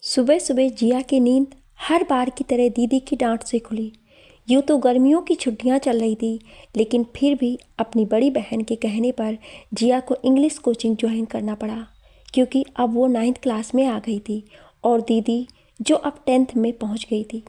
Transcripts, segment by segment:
सुबह सुबह जिया की नींद हर बार की तरह दीदी की डांट से खुली। यूँ तो गर्मियों की छुट्टियां चल रही थी, लेकिन फिर भी अपनी बड़ी बहन के कहने पर जिया को इंग्लिश कोचिंग ज्वाइन करना पड़ा, क्योंकि अब वो 9th क्लास में आ गई थी और दीदी जो अब 10th में पहुंच गई थी,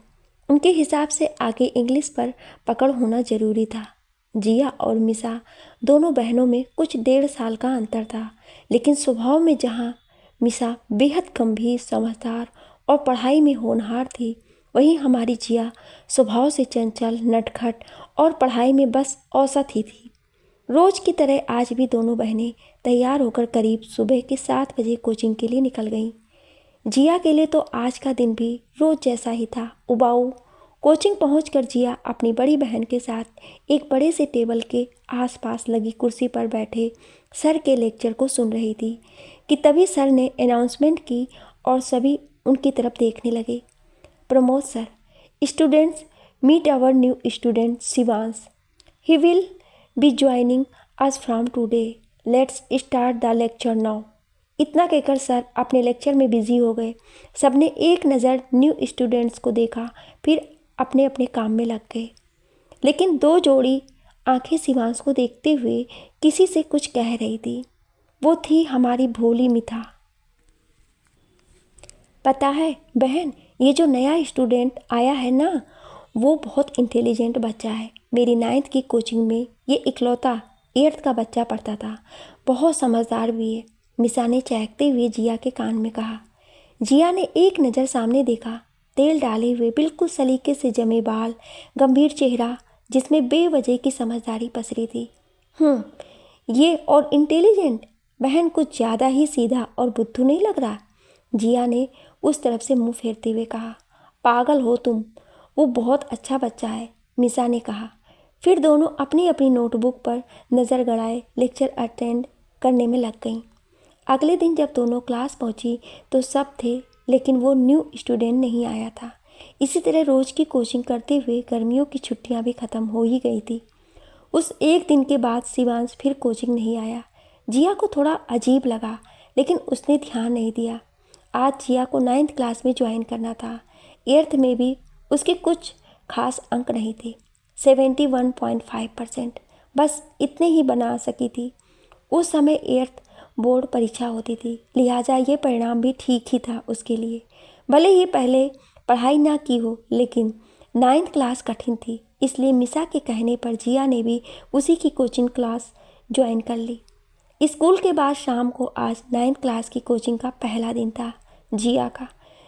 उनके हिसाब से आगे इंग्लिश पर पकड़ होना ज़रूरी था। जिया और मिसा दोनों बहनों में कुछ 1.5 साल का अंतर था, लेकिन स्वभाव में जहाँ मिसा बेहद गंभीर, समझदार और पढ़ाई में होनहार थी, वहीं हमारी जिया स्वभाव से चंचल, नटखट और पढ़ाई में बस औसत ही थी। रोज़ की तरह आज भी दोनों बहनें तैयार होकर करीब सुबह के 7 बजे कोचिंग के लिए निकल गईं। जिया के लिए तो आज का दिन भी रोज़ जैसा ही था, उबाऊ। कोचिंग पहुंचकर जिया अपनी बड़ी बहन के साथ एक बड़े से टेबल के आसपास लगी कुर्सी पर बैठे सर के लेक्चर को सुन रही थी कि तभी सर ने अनाउंसमेंट की और सभी उनकी तरफ देखने लगे। Pramod sir, students meet our new student Shivansh. He will be joining us from today. Let's start the lecture now. इतना कहकर सर अपने लेक्चर में बिजी हो गए। सबने एक नज़र न्यू स्टूडेंट्स को देखा, फिर अपने अपने काम में लग गए। लेकिन 2 जोड़ी आंखें शिवांश को देखते हुए किसी से कुछ कह रही थी। वो थी हमारी भोली मिथा। पता है बहन, ये जो नया स्टूडेंट आया है ना, वो बहुत इंटेलिजेंट बच्चा है। मेरी 9th की कोचिंग में ये इकलौता 8th का बच्चा पढ़ता था। बहुत समझदार भी है, मिसा ने चहकते हुए जिया के कान में कहा। जिया ने एक नज़र सामने देखा। तेल डाले हुए, बिल्कुल सलीके से जमे बाल, गंभीर चेहरा जिसमें बेवजह की समझदारी पसरी थी। ये और इंटेलिजेंट? बहन कुछ ज़्यादा ही सीधा और बुद्धू नहीं लग रहा? जिया ने उस तरफ से मुंह फेरते हुए कहा। पागल हो तुम, वो बहुत अच्छा बच्चा है, मिसा ने कहा। फिर दोनों अपनी अपनी नोटबुक पर नज़र गड़ाए लेक्चर अटेंड करने में लग गईं। अगले दिन जब दोनों क्लास पहुंची तो सब थे, लेकिन वो न्यू स्टूडेंट नहीं आया था। इसी तरह रोज़ की कोचिंग करते हुए गर्मियों की छुट्टियां भी ख़त्म हो ही गई थी। उस एक दिन के बाद शिवांश फिर कोचिंग नहीं आया। जिया को थोड़ा अजीब लगा, लेकिन उसने ध्यान नहीं दिया। आज जिया को 9th क्लास में ज्वाइन करना था। 8th में भी उसके कुछ खास अंक नहीं थे, 71.5%, बस इतने ही बना सकी थी। उस समय 8th बोर्ड परीक्षा होती थी, लिहाजा ये परिणाम भी ठीक ही था उसके लिए। भले ही पहले पढ़ाई ना की हो, लेकिन 9th क्लास कठिन थी, इसलिए मिसा के कहने पर जिया ने भी उसी की कोचिंग क्लास ज्वाइन कर ली। स्कूल के बाद शाम को आज 9th क्लास की कोचिंग का पहला दिन था जिया का,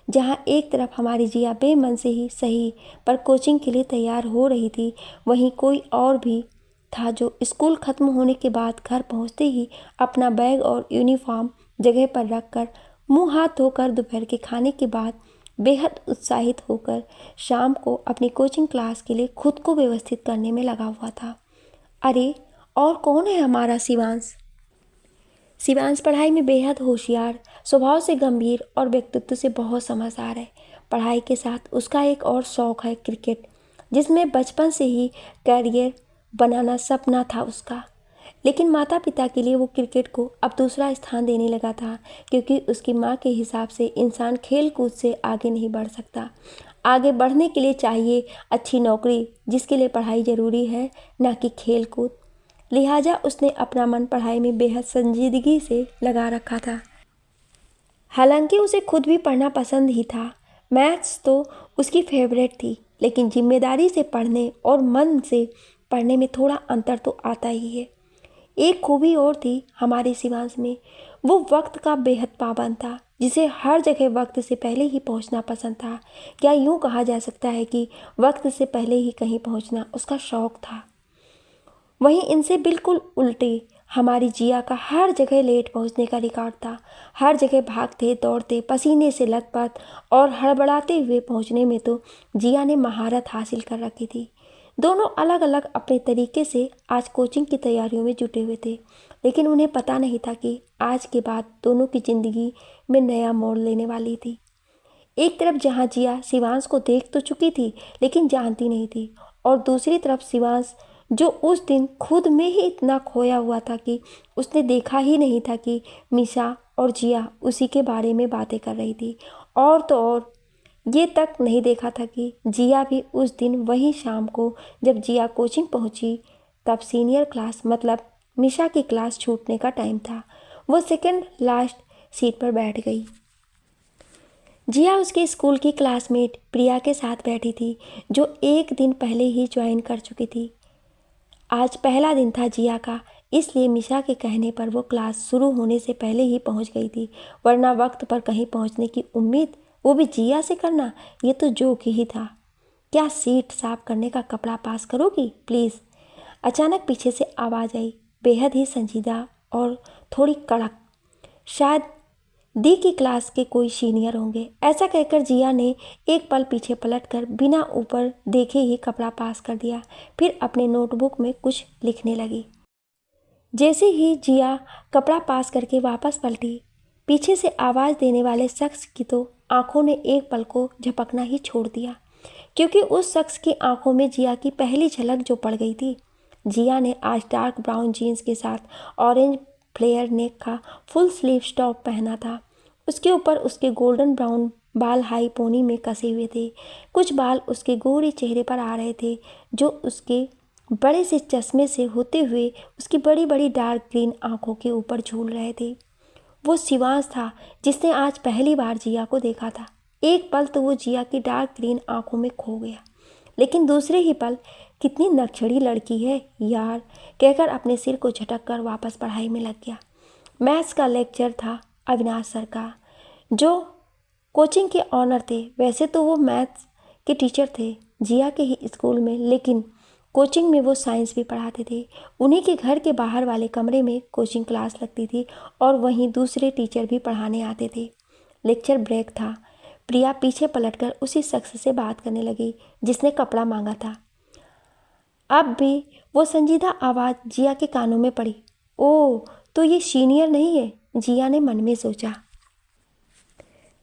जहां एक तरफ हमारी जिया बेमन से ही सही पर कोचिंग के लिए तैयार हो रही थी, वहीं कोई और भी था जो स्कूल खत्म होने के बाद घर पहुंचते ही अपना बैग और यूनिफॉर्म जगह पर रखकर मुंह हाथ धोकर दोपहर के खाने के बाद बेहद उत्साहित होकर शाम को अपनी कोचिंग क्लास के लिए खुद को व्यवस्थित करने में लगा हुआ था। अरे, और कौन है हमारा शिवांश? शिवांश पढ़ाई में बेहद होशियार, स्वभाव से गंभीर और व्यक्तित्व से बहुत समझदार है। पढ़ाई के साथ उसका एक और शौक़ है क्रिकेट, जिसमें बचपन से ही कैरियर बनाना सपना था उसका। लेकिन माता पिता के लिए वो क्रिकेट को अब दूसरा स्थान देने लगा था, क्योंकि उसकी माँ के हिसाब से इंसान खेल कूद से आगे नहीं बढ़ सकता। आगे बढ़ने के लिए चाहिए अच्छी नौकरी, जिसके लिए पढ़ाई ज़रूरी है, ना कि खेल कूद। लिहाजा उसने अपना मन पढ़ाई में बेहद संजीदगी से लगा रखा था। हालांकि उसे खुद भी पढ़ना पसंद ही था। मैथ्स तो उसकी फेवरेट थी, लेकिन जिम्मेदारी से पढ़ने और मन से पढ़ने में थोड़ा अंतर तो आता ही है। एक खूबी और थी हमारे शिवांश में, वो वक्त का बेहद पाबंद था, जिसे हर जगह वक्त से पहले ही पहुंचना पसंद था। क्या यूँ कहा जा सकता है कि वक्त से पहले ही कहीं पहुंचना उसका शौक़ था। वहीं इनसे बिल्कुल उल्टे हमारी जिया का हर जगह लेट पहुंचने का रिकॉर्ड था। हर जगह भागते दौड़ते, पसीने से लथपथ और हड़बड़ाते हुए पहुंचने में तो जिया ने महारत हासिल कर रखी थी। दोनों अलग अलग अपने तरीके से आज कोचिंग की तैयारियों में जुटे हुए थे, लेकिन उन्हें पता नहीं था कि आज के बाद दोनों की ज़िंदगी में नया मोड़ लेने वाली थी। एक तरफ जहाँ जिया शिवांश को देख तो चुकी थी, लेकिन जानती नहीं थी, और दूसरी तरफ शिवांश जो उस दिन खुद में ही इतना खोया हुआ था कि उसने देखा ही नहीं था कि मिसा और जिया उसी के बारे में बातें कर रही थी। और तो और ये तक नहीं देखा था कि जिया भी उस दिन वही शाम को जब जिया कोचिंग पहुंची तब सीनियर क्लास मतलब मिशा की क्लास छूटने का टाइम था। वो सेकंड लास्ट सीट पर बैठ गई। जिया उसके स्कूल की क्लासमेट प्रिया के साथ बैठी थी, जो एक दिन पहले ही ज्वाइन कर चुकी थी। आज पहला दिन था जिया का, इसलिए मिशा के कहने पर वो क्लास शुरू होने से पहले ही पहुंच गई थी, वरना वक्त पर कहीं पहुंचने की उम्मीद वो भी जिया से करना, ये तो जोक ही था। क्या सीट साफ करने का कपड़ा पास करोगी प्लीज़? अचानक पीछे से आवाज़ आई, बेहद ही संजीदा और थोड़ी कड़क। शायद दी की क्लास के कोई सीनियर होंगे। ऐसा कहकर जिया ने एक पल पीछे पलटकर बिना ऊपर देखे ही कपड़ा पास कर दिया, फिर अपने नोटबुक में कुछ लिखने लगी। जैसे ही जिया कपड़ा पास करके वापस पलटी, पीछे से आवाज़ देने वाले शख्स की तो आंखों ने एक पल को झपकना ही छोड़ दिया, क्योंकि उस शख्स की आंखों में जिया की पहली झलक जो पड़ गई थी। जिया ने आज डार्क ब्राउन जीन्स के साथ ऑरेंज फ्लेयर नेक का फुल स्लीव टॉप पहना था। उसके ऊपर उसके गोल्डन ब्राउन बाल हाई पोनी में कसे हुए थे। कुछ बाल उसके गोरे चेहरे पर आ रहे थे, जो उसके बड़े से चश्मे से होते हुए उसकी बड़ी बड़ी डार्क ग्रीन आंखों के ऊपर झूल रहे थे। वो शिवांश था जिसने आज पहली बार जिया को देखा था। एक पल तो वो जिया की डार्क ग्रीन आंखों में खो गया, लेकिन दूसरे ही पल कितनी नक्सड़ी लड़की है यार कहकर अपने सिर को झटक कर वापस पढ़ाई में लग गया। मैथ्स का लेक्चर था अविनाश सर का, जो कोचिंग के ऑनर थे। वैसे तो वो मैथ्स के टीचर थे जिया के ही स्कूल में, लेकिन कोचिंग में वो साइंस भी पढ़ाते थे। उन्हीं के घर के बाहर वाले कमरे में कोचिंग क्लास लगती थी और वहीं दूसरे टीचर भी पढ़ाने आते थे। लेक्चर ब्रेक था। प्रिया पीछे पलटकर उसी शख्स से बात करने लगी जिसने कपड़ा मांगा था। अब भी वो संजीदा आवाज़ जिया के कानों में पड़ी। ओह, तो ये सीनियर नहीं है, जिया ने मन में सोचा।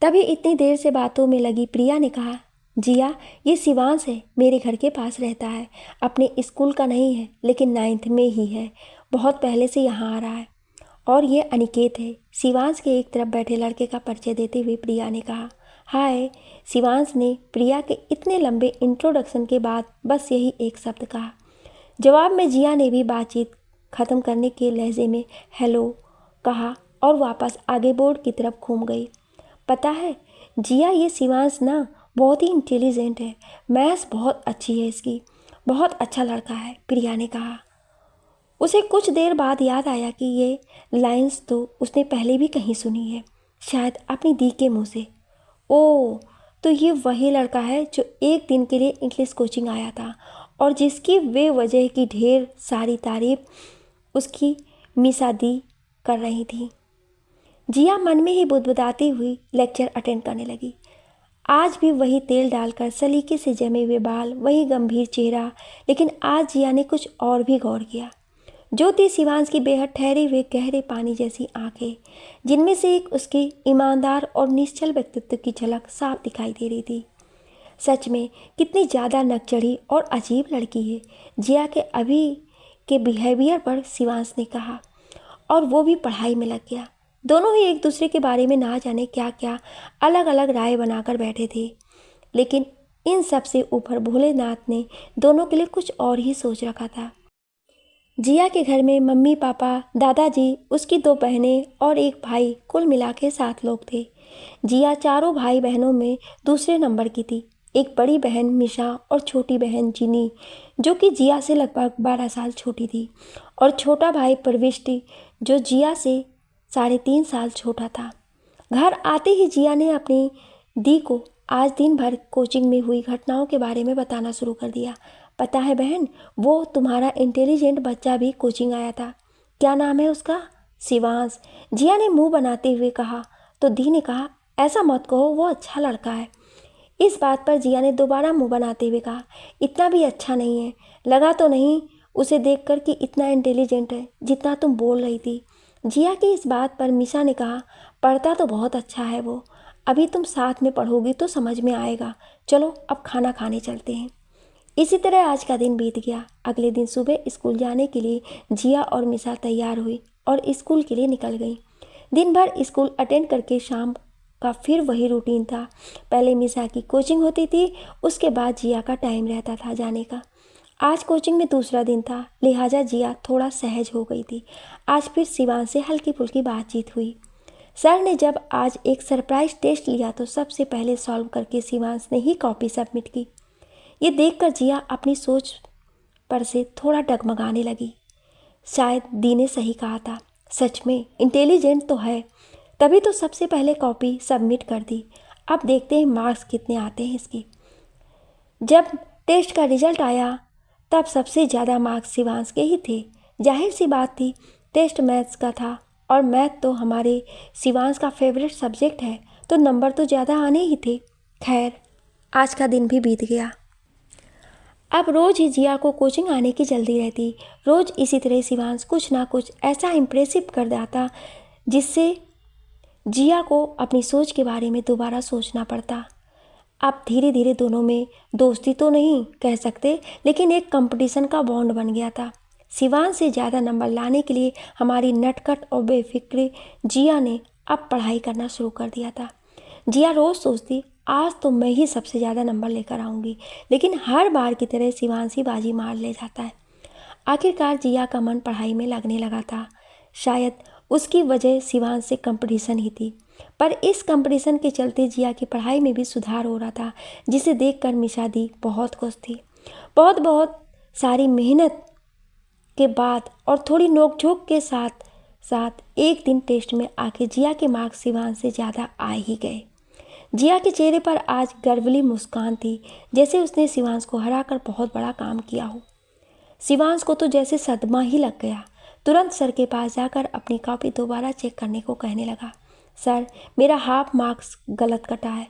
तभी इतनी देर से बातों में लगी प्रिया ने कहा, जिया ये शिवांश है, मेरे घर के पास रहता है। अपने स्कूल का नहीं है, लेकिन 9th में ही है। बहुत पहले से यहाँ आ रहा है। और ये अनिकेत है। शिवांश के एक तरफ बैठे लड़के का परिचय देते हुए प्रिया ने कहा। हाय। शिवांश ने प्रिया के इतने लंबे इंट्रोडक्शन के बाद बस यही एक शब्द कहा। जवाब में जिया ने भी बातचीत ख़त्म करने के लहजे में हेलो कहा और वापस आगे बोर्ड की तरफ घूम गई। पता है जिया, ये शिवांश ना बहुत ही इंटेलिजेंट है। मैथ्स बहुत अच्छी है इसकी। बहुत अच्छा लड़का है, प्रिया ने कहा। उसे कुछ देर बाद याद आया कि ये लाइंस तो उसने पहले भी कहीं सुनी है, शायद अपनी दी के मुँह से। ओह, तो ये वही लड़का है जो एक दिन के लिए इंग्लिश कोचिंग आया था और जिसकी बेवजह की ढेर सारी तारीफ उसकी मिसा दी कर रही थी। जिया मन में ही बुदबुदाती हुई लेक्चर अटेंड करने लगी। आज भी वही तेल डालकर सलीके से जमे हुए बाल, वही गंभीर चेहरा, लेकिन आज जिया ने कुछ और भी गौर किया। जो थी शिवांश की बेहद ठहरे हुए गहरे पानी जैसी आंखें, जिनमें से एक उसके ईमानदार और निश्चल व्यक्तित्व की झलक साफ दिखाई दे रही थी। सच में कितनी ज़्यादा नकचढ़ी और अजीब लड़की है, जिया के अभी के बिहेवियर पर शिवांश ने कहा, और वो भी पढ़ाई में लग गया। दोनों ही एक दूसरे के बारे में ना जाने क्या क्या अलग अलग राय बनाकर बैठे थे, लेकिन इन सब से ऊपर भोलेनाथ ने दोनों के लिए कुछ और ही सोच रखा था। जिया के घर में मम्मी पापा, दादाजी, उसकी 2 बहनें और एक भाई, कुल मिला के 7 लोग थे। जिया चारों भाई बहनों में दूसरे नंबर की थी। एक बड़ी बहन मिशा और छोटी बहन जिनी, जो कि जिया से लगभग 12 साल छोटी थी, और छोटा भाई प्रविष्टि, जो जिया से 3.5 साल छोटा था। घर आते ही जिया ने अपनी दी को आज दिन भर कोचिंग में हुई घटनाओं के बारे में बताना शुरू कर दिया। पता है बहन, वो तुम्हारा इंटेलिजेंट बच्चा भी कोचिंग आया था। क्या नाम है उसका? शिवांश, जिया ने मुंह बनाते हुए कहा। तो दी ने कहा, ऐसा मत कहो, वो अच्छा लड़का है। इस बात पर जिया ने दोबारा मुंह बनाते हुए कहा, इतना भी अच्छा नहीं है। लगा तो नहीं उसे देखकर कि इतना इंटेलिजेंट है जितना तुम बोल रही थी। जिया की इस बात पर मिशा ने कहा, पढ़ता तो बहुत अच्छा है वो। अभी तुम साथ में पढ़ोगी तो समझ में आएगा। चलो अब खाना खाने चलते हैं। इसी तरह आज का दिन बीत गया। अगले दिन सुबह स्कूल जाने के लिए जिया और मिशा तैयार हुई और स्कूल के लिए निकल गई। दिन भर स्कूल अटेंड करके शाम का फिर वही रूटीन था। पहले मिसा की कोचिंग होती थी, उसके बाद जिया का टाइम रहता था जाने का। आज कोचिंग में दूसरा दिन था, लिहाजा जिया थोड़ा सहज हो गई थी। आज फिर शिवांश से हल्की फुल्की बातचीत हुई। सर ने जब आज एक सरप्राइज टेस्ट लिया तो सबसे पहले सॉल्व करके शिवांश ने ही कॉपी सबमिट की। ये देखकर जिया अपनी सोच पर से थोड़ा डगमगाने लगी। शायद दी ने सही कहा था, सच में इंटेलिजेंट तो है, तभी तो सबसे पहले कॉपी सबमिट कर दी। अब देखते हैं मार्क्स कितने आते हैं इसके। जब टेस्ट का रिजल्ट आया तब सबसे ज़्यादा मार्क्स शिवांश के ही थे। जाहिर सी बात थी, टेस्ट मैथ्स का था और मैथ तो हमारे शिवांश का फेवरेट सब्जेक्ट है, तो नंबर तो ज़्यादा आने ही थे। खैर, आज का दिन भी बीत गया। अब रोज़ ही जिया को कोचिंग आने की जल्दी रहती। रोज़ इसी तरह शिवांश कुछ ना कुछ ऐसा इम्प्रेसिव कर देता जिससे जिया को अपनी सोच के बारे में दोबारा सोचना पड़ता। अब धीरे धीरे दोनों में दोस्ती तो नहीं कह सकते, लेकिन एक कंपटीशन का बॉन्ड बन गया था। शिवांश से ज़्यादा नंबर लाने के लिए हमारी नटखट और बेफिक्र जिया ने अब पढ़ाई करना शुरू कर दिया था। जिया रोज़ सोचती, आज तो मैं ही सबसे ज़्यादा नंबर लेकर आऊँगी, लेकिन हर बार की तरह शिवांश ही बाजी मार ले जाता है। आखिरकार जिया का मन पढ़ाई में लगने लगा था। शायद उसकी वजह शिवांश से कंपटीशन ही थी, पर इस कंपटीशन के चलते जिया की पढ़ाई में भी सुधार हो रहा था, जिसे देखकर मिशा दी बहुत खुश थी। बहुत सारी मेहनत के बाद और थोड़ी नोकझोंक के साथ साथ एक दिन टेस्ट में आके जिया के मार्क्स शिवांश से ज़्यादा आ ही गए। जिया के चेहरे पर आज गर्वली मुस्कान थी, जैसे उसने शिवांश को हराकर बहुत बड़ा काम किया हो। शिवांश को तो जैसे सदमा ही लग गया। तुरंत सर के पास जाकर अपनी कॉपी दोबारा चेक करने को कहने लगा। सर, मेरा हाफ मार्क्स गलत कटा है,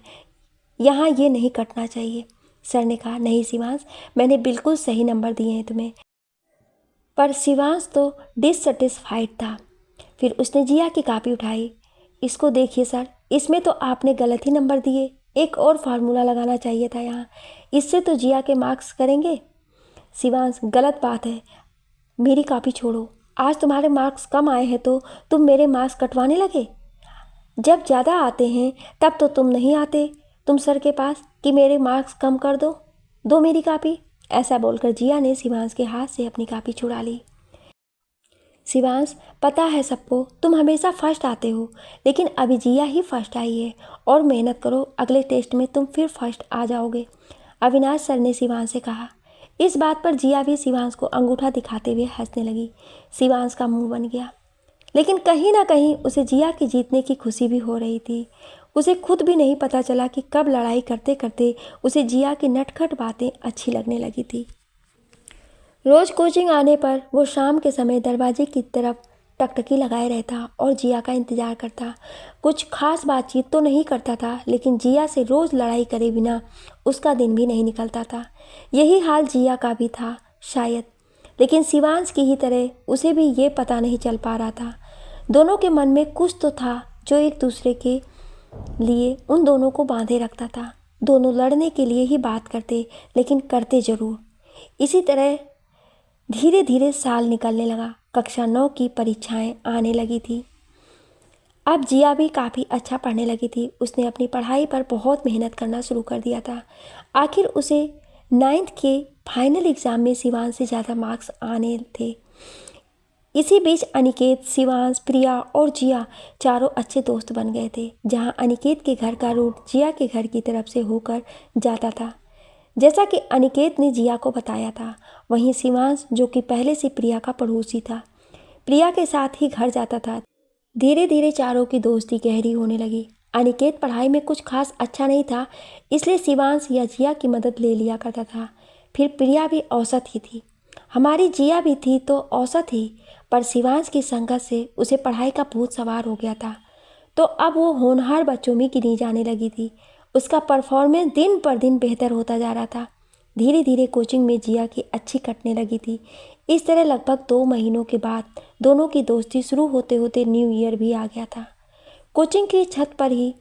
यहाँ ये नहीं कटना चाहिए। सर ने कहा, नहीं शिवांश, मैंने बिल्कुल सही नंबर दिए हैं तुम्हें। पर शिवांश तो डिससेटिस्फाइड था। फिर उसने जिया की कॉपी उठाई। इसको देखिए सर, इसमें तो आपने गलत ही नंबर दिए, एक और फार्मूला लगाना चाहिए था यहाँ, इससे तो जिया के मार्क्स करेंगे। शिवांश, गलत बात है, मेरी कॉपी छोड़ो। आज तुम्हारे मार्क्स कम आए हैं तो तुम मेरे मार्क्स कटवाने लगे। जब ज़्यादा आते हैं तब तो तुम नहीं आते तुम सर के पास कि मेरे मार्क्स कम कर दो मेरी कॉपी। ऐसा बोलकर जिया ने शिवांश के हाथ से अपनी कॉपी छुड़ा ली। शिवांश, पता है सबको तुम हमेशा फर्स्ट आते हो, लेकिन अभी जिया ही फर्स्ट आई है और मेहनत करो, अगले टेस्ट में तुम फिर फर्स्ट आ जाओगे, अविनाश सर ने शिवांश से कहा। इस बात पर जिया भी शिवांश को अंगूठा दिखाते हुए हंसने लगी। शिवांश का मुंह बन गया, लेकिन कहीं ना कहीं उसे जिया के जीतने की खुशी भी हो रही थी। उसे खुद भी नहीं पता चला कि कब लड़ाई करते करते उसे जिया की नटखट बातें अच्छी लगने लगी थी। रोज़ कोचिंग आने पर वो शाम के समय दरवाजे की तरफ टकटकी लगाए रहता और जिया का इंतज़ार करता। कुछ खास बातचीत तो नहीं करता था, लेकिन जिया से रोज़ लड़ाई करे बिना उसका दिन भी नहीं निकलता था। यही हाल जिया का भी था शायद, लेकिन शिवांश की ही तरह उसे भी ये पता नहीं चल पा रहा था। दोनों के मन में कुछ तो था जो एक दूसरे के लिए उन दोनों को बांधे रखता था। दोनों लड़ने के लिए ही बात करते, लेकिन करते ज़रूर। इसी तरह धीरे धीरे साल निकलने लगा। कक्षा 9 की परीक्षाएं आने लगी थी। अब जिया भी काफ़ी अच्छा पढ़ने लगी थी। उसने अपनी पढ़ाई पर बहुत मेहनत करना शुरू कर दिया था। आखिर उसे 9th के फाइनल एग्ज़ाम में शिवांश से ज़्यादा मार्क्स आने थे। इसी बीच अनिकेत, शिवांश, प्रिया और जिया चारों अच्छे दोस्त बन गए थे। जहां अनिकेत के घर का रूट जिया के घर की तरफ से होकर जाता था, जैसा कि अनिकेत ने जिया को बताया था। वहीं शिवांश, जो कि पहले से प्रिया का पड़ोसी था, प्रिया के साथ ही घर जाता था। धीरे धीरे चारों की दोस्ती गहरी होने लगी। अनिकेत पढ़ाई में कुछ खास अच्छा नहीं था, इसलिए शिवांश या जिया की मदद ले लिया करता था। फिर प्रिया भी औसत ही थी। हमारी जिया भी थी तो औसत ही, पर शिवांश की संगत से उसे पढ़ाई का भूत सवार हो गया था, तो अब वो होनहार बच्चों में गिनी जाने लगी थी। उसका परफॉर्मेंस दिन पर दिन बेहतर होता जा रहा था। धीरे धीरे कोचिंग में जिया की अच्छी कटने लगी थी। इस तरह लगभग 2 महीनों के बाद दोनों की दोस्ती शुरू होते होते न्यू ईयर भी आ गया था। कोचिंग की छत पर ही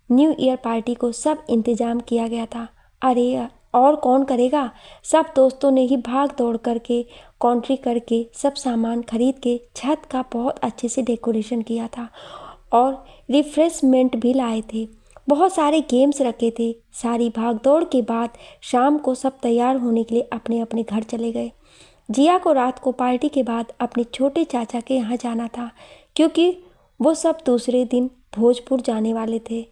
न्यू ईयर पार्टी को सब इंतजाम किया गया था। अरे और कौन करेगा, सब दोस्तों ने ही भाग दौड़ करके कॉन्ट्री करके सब सामान खरीद के छत का बहुत अच्छे से डेकोरेशन किया था और रिफ्रेशमेंट भी लाए थे। बहुत सारे गेम्स रखे थे। सारी भागदौड़ के बाद शाम को सब तैयार होने के लिए अपने अपने घर चले गए। जिया को रात को पार्टी के बाद अपने छोटे चाचा के यहाँ जाना था, क्योंकि वो सब दूसरे दिन भोजपुर जाने वाले थे।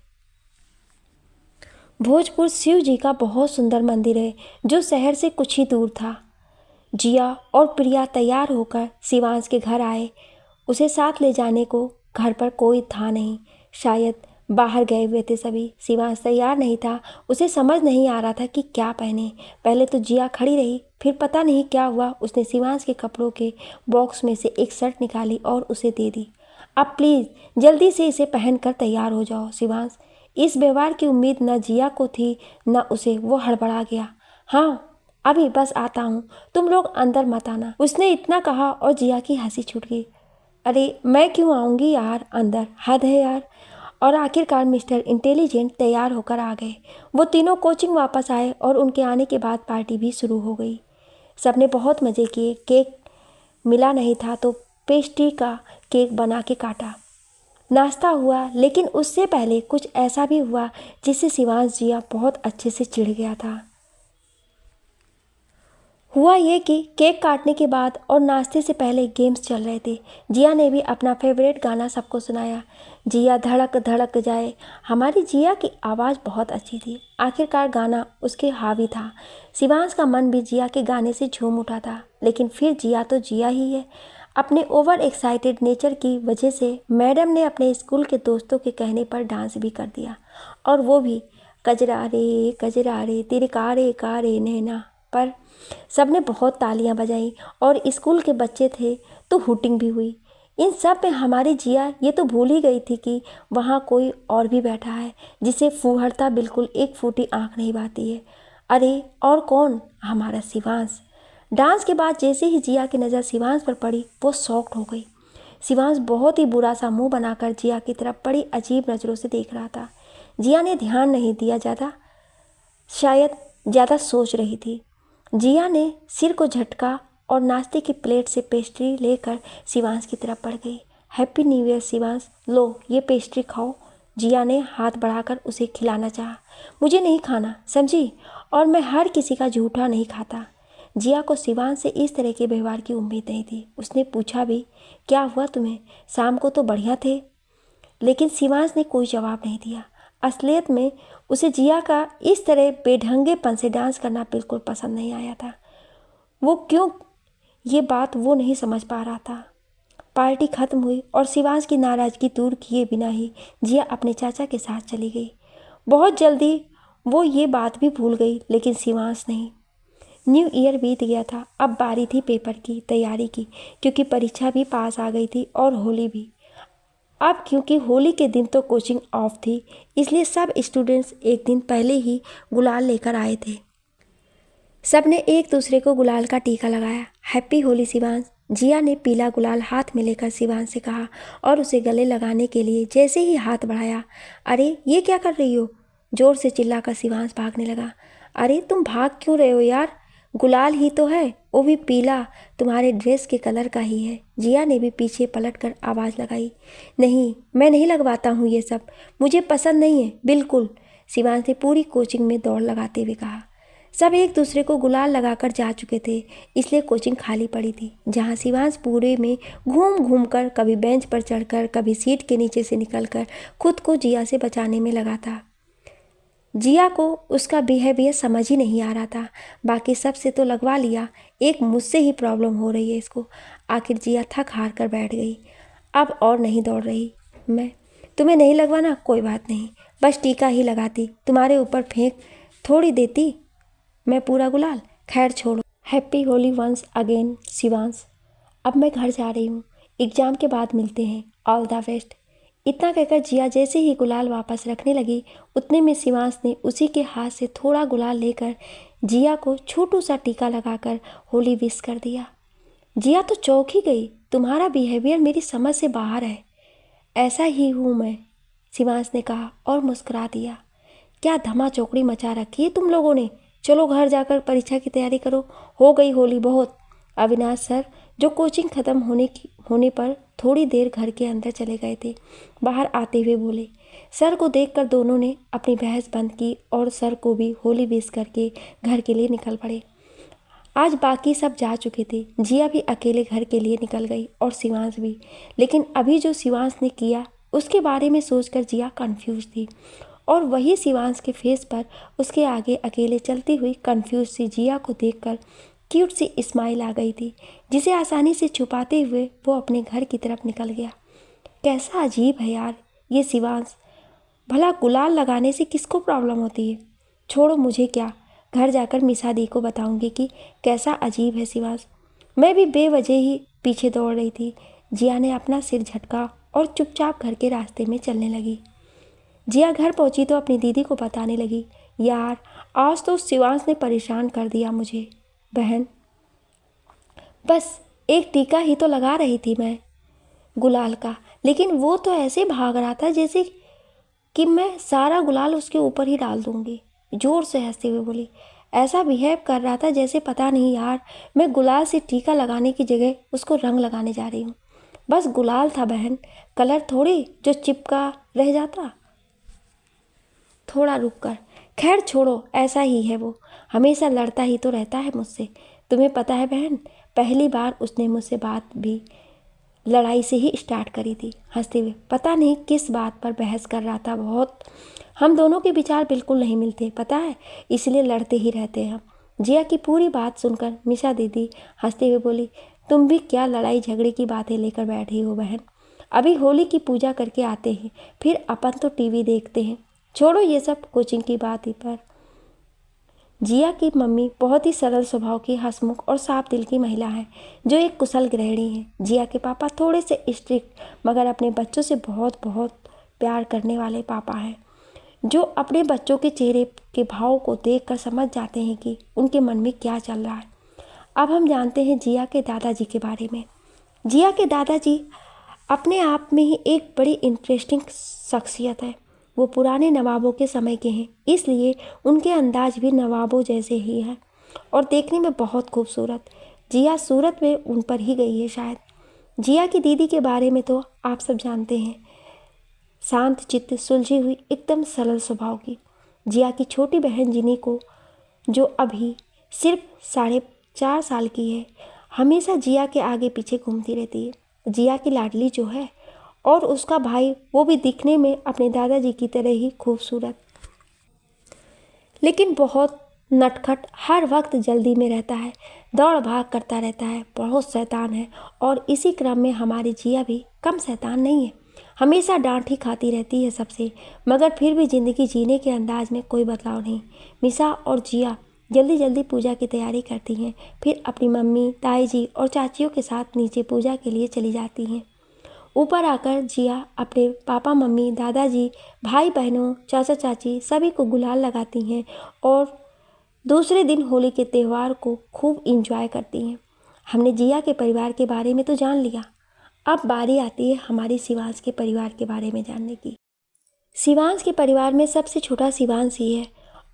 भोजपुर शिव जी का बहुत सुंदर मंदिर है, जो शहर से कुछ ही दूर था। जिया और प्रिया तैयार होकर शिवांश के घर आए। उसे साथ ले जाने को घर पर कोई था नहीं, शायद बाहर गए हुए थे सभी। शिवांश तैयार नहीं था, उसे समझ नहीं आ रहा था कि क्या पहने। पहले तो जिया खड़ी रही, फिर पता नहीं क्या हुआ, उसने शिवांश के कपड़ों के बॉक्स में से एक शर्ट निकाली और उसे दे दी। अब प्लीज़ जल्दी से इसे पहनकर तैयार हो जाओ शिवांश। इस व्यवहार की उम्मीद न जिया को थी न उसे। वो हड़बड़ा गया। हाँ अभी बस आता हूँ, तुम लोग अंदर मत आना, उसने इतना कहा और जिया की हंसी छूट गई। अरे मैं क्यों आऊँगी यार अंदर, हद है यार। और आखिरकार मिस्टर इंटेलिजेंट तैयार होकर आ गए। वो तीनों कोचिंग वापस आए और उनके आने के बाद पार्टी भी शुरू हो गई। सबने बहुत मज़े किए। केक मिला नहीं था तो पेस्ट्री का केक बना के काटा। नाश्ता हुआ, लेकिन उससे पहले कुछ ऐसा भी हुआ जिससे शिवांश जिया बहुत अच्छे से चिढ़ गया था। हुआ ये कि केक काटने के बाद और नाश्ते से पहले गेम्स चल रहे थे। जिया ने भी अपना फेवरेट गाना सबको सुनाया, जिया धड़क धड़क जाए। हमारी जिया की आवाज़ बहुत अच्छी थी। आखिरकार गाना उसके हावी था। शिवांश का मन भी जिया के गाने से झूम उठा था, लेकिन फिर जिया तो जिया ही है। अपने ओवर एक्साइटेड नेचर की वजह से मैडम ने अपने स्कूल के दोस्तों के कहने पर डांस भी कर दिया, और वो भी कजरा रे तेरे कारे कारे नैना पर। सबने बहुत तालियां बजाई और स्कूल के बच्चे थे तो हुटिंग भी हुई। इन सब में हमारी जिया ये तो भूल ही गई थी कि वहाँ कोई और भी बैठा है जिसे फूहड़ता बिल्कुल एक फूटी आँख नहीं भाती है। अरे और कौन, हमारा शिवांश। डांस के बाद जैसे ही जिया की नज़र शिवांश पर पड़ी, वो शॉक्ड हो गई। शिवांश बहुत ही बुरा सा मुंह बनाकर जिया की तरफ बड़ी अजीब नज़रों से देख रहा था। जिया ने ध्यान नहीं दिया, शायद ज़्यादा सोच रही थी। जिया ने सिर को झटका और नाश्ते की प्लेट से पेस्ट्री लेकर शिवांश की तरफ बढ़ गई। हैप्पी न्यू ईयर शिवांश, लो ये पेस्ट्री खाओ। जिया ने हाथ बढ़ाकर उसे खिलाना चाहा। मुझे नहीं खाना, समझी, और मैं हर किसी का झूठा नहीं खाता। जिया को शिवांश से इस तरह के व्यवहार की उम्मीद नहीं थी। उसने पूछा भी, क्या हुआ तुम्हें, शाम को तो बढ़िया थे। लेकिन शिवांश ने कोई जवाब नहीं दिया। असलियत में उसे जिया का इस तरह बेढंगेपन से डांस करना बिल्कुल पसंद नहीं आया था। वो क्यों, ये बात वो नहीं समझ पा रहा था। पार्टी खत्म हुई और शिवांश की नाराज़गी दूर किए बिना ही जिया अपने चाचा के साथ चली गई। बहुत जल्दी वो ये बात भी भूल गई, लेकिन शिवांश नहीं। न्यू ईयर बीत गया था। अब बारी थी पेपर की तैयारी की, क्योंकि परीक्षा भी पास आ गई थी और होली भी। अब क्योंकि होली के दिन तो कोचिंग ऑफ थी, इसलिए सब स्टूडेंट्स एक दिन पहले ही गुलाल लेकर आए थे। सब ने एक दूसरे को गुलाल का टीका लगाया। हैप्पी होली शिवांश। जिया ने पीला गुलाल हाथ में लेकर शिवांश से कहा और उसे गले लगाने के लिए जैसे ही हाथ बढ़ाया, अरे ये क्या कर रही हो, जोर से चिल्लाकर शिवांश भागने लगा। अरे तुम भाग क्यों रहे हो यार, गुलाल ही तो है, वो भी पीला, तुम्हारे ड्रेस के कलर का ही है। जिया ने भी पीछे पलटकर आवाज़ लगाई। नहीं, मैं नहीं लगवाता हूँ ये सब, मुझे पसंद नहीं है बिल्कुल, शिवांश ने पूरी कोचिंग में दौड़ लगाते हुए कहा। सब एक दूसरे को गुलाल लगाकर जा चुके थे, इसलिए कोचिंग खाली पड़ी थी, जहाँ शिवांश पूरे में घूम घूम कर, कभी बेंच पर चढ़कर, कभी सीट के नीचे से निकलकर खुद को जिया से बचाने में लगा था। जिया को उसका बिहेवियर समझ ही नहीं आ रहा था। बाकी सब से तो लगवा लिया, एक मुझसे ही प्रॉब्लम हो रही है इसको। आखिर जिया थक हार कर बैठ गई। अब और नहीं दौड़ रही मैं। तुम्हें नहीं लगवाना, कोई बात नहीं, बस टीका ही लगाती, तुम्हारे ऊपर फेंक थोड़ी देती मैं पूरा गुलाल। खैर छोड़ो। Happy Holi once again Shivansh. अब मैं घर जा रही हूँ, एग्ज़ाम के बाद मिलते हैं, ऑल द बेस्ट। इतना कहकर जिया जैसे ही गुलाल वापस रखने लगी, उतने में शिवांश ने उसी के हाथ से थोड़ा गुलाल लेकर जिया को छोटू सा टीका लगाकर होली विश कर दिया। जिया तो चौंक ही गई। तुम्हारा बिहेवियर मेरी समझ से बाहर है। ऐसा ही हूँ मैं, शिवांश ने कहा और मुस्कुरा दिया। क्या धमा चौकड़ी मचा रखी है तुम लोगों ने। चलो घर जाकर परीक्षा की तैयारी करो, हो गई होली बहुत। अविनाश सर, जो कोचिंग ख़त्म होने पर थोड़ी देर घर के अंदर चले गए थे। बाहर आते हुए बोले। सर को देखकर दोनों ने अपनी बहस बंद की और सर को भी होली विश करके घर के लिए निकल पड़े। आज बाकी सब जा चुके थे। जिया भी अकेले घर के लिए निकल गई और शिवांश भी। लेकिन अभी जो शिवांश ने किया उसके बारे में सोचकर जिया कंफ्यूज थी, और वही शिवांश के फेस पर उसके आगे अकेले चलती हुई कंफ्यूज सी जिया को देखकर क्यूट सी स्माइल आ गई थी, जिसे आसानी से छुपाते हुए वो अपने घर की तरफ निकल गया। कैसा अजीब है यार ये शिवांश, भला गुलाल लगाने से किसको प्रॉब्लम होती है। छोड़ो, मुझे क्या, घर जाकर मिसा दी को बताऊंगी कि कैसा अजीब है शिवांश। मैं भी बेवजह ही पीछे दौड़ रही थी। जिया ने अपना सिर झटका और चुपचाप घर के रास्ते में चलने लगी। जिया घर पहुंची तो अपनी दीदी को बताने लगी, यार आज तो शिवांश ने परेशान कर दिया मुझे। बहन, बस एक टीका ही तो लगा रही थी मैं गुलाल का, लेकिन वो तो ऐसे भाग रहा था जैसे कि मैं सारा गुलाल उसके ऊपर ही डाल दूंगी। जोर से हंसते हुए बोली। ऐसा बिहेव कर रहा था जैसे पता नहीं यार, मैं गुलाल से टीका लगाने की जगह उसको रंग लगाने जा रही हूँ। बस गुलाल था बहन, कलर थोड़ी जो चिपका रह जाता। थोड़ा रुक कर, खैर छोड़ो, ऐसा ही है वो, हमेशा लड़ता ही तो रहता है मुझसे। तुम्हें पता है बहन, पहली बार उसने मुझसे बात भी लड़ाई से ही स्टार्ट करी थी। हंसते हुए, पता नहीं किस बात पर बहस कर रहा था। बहुत, हम दोनों के विचार बिल्कुल नहीं मिलते पता है, इसलिए लड़ते ही रहते हैं हम। जिया की पूरी बात सुनकर मिशा दीदी हंसते हुए बोली, तुम भी क्या लड़ाई झगड़े की बातें लेकर बैठी हो बहन। अभी होली की पूजा करके आते हैं, फिर अपन तो टीवी देखते हैं। छोड़ो ये सब कोचिंग की बात ही पर। जिया की मम्मी बहुत ही सरल स्वभाव की, हंसमुख और साफ दिल की महिला है, जो एक कुशल गृहिणी है। जिया के पापा थोड़े से स्ट्रिक्ट मगर अपने बच्चों से बहुत बहुत प्यार करने वाले पापा हैं, जो अपने बच्चों के चेहरे के भाव को देखकर समझ जाते हैं कि उनके मन में क्या चल रहा है। अब हम जानते हैं जिया के दादाजी के बारे में। जिया के दादाजी अपने आप में ही एक बड़ी इंटरेस्टिंग शख्सियत है। वो पुराने नवाबों के समय के हैं, इसलिए उनके अंदाज भी नवाबों जैसे ही है और देखने में बहुत खूबसूरत। जिया सूरत में उन पर ही गई है शायद। जिया की दीदी के बारे में तो आप सब जानते हैं, शांत चित्त, सुलझी हुई, एकदम सरल स्वभाव की। जिया की छोटी बहन जिनी को, जो अभी सिर्फ 4.5 साल की है, हमेशा जिया के आगे पीछे घूमती रहती है। जिया की लाडली जो है, और उसका भाई, वो भी दिखने में अपने दादाजी की तरह ही खूबसूरत, लेकिन बहुत नटखट, हर वक्त जल्दी में रहता है, दौड़ भाग करता रहता है, बहुत शैतान है। और इसी क्रम में हमारी जिया भी कम शैतान नहीं है, हमेशा डांट ही खाती रहती है सबसे, मगर फिर भी ज़िंदगी जीने के अंदाज में कोई बदलाव नहीं। मिसा और जिया जल्दी जल्दी पूजा की तैयारी करती हैं, फिर अपनी मम्मी, ताई जी और चाचियों के साथ नीचे पूजा के लिए चली जाती हैं। ऊपर आकर जिया अपने पापा मम्मी, दादाजी, भाई बहनों, चाचा चाची सभी को गुलाल लगाती हैं और दूसरे दिन होली के त्यौहार को खूब इंजॉय करती हैं। हमने जिया के परिवार के बारे में तो जान लिया, अब बारी आती है हमारी शिवांश के परिवार के बारे में जानने की। शिवांश के परिवार में सबसे छोटा शिवांश ही है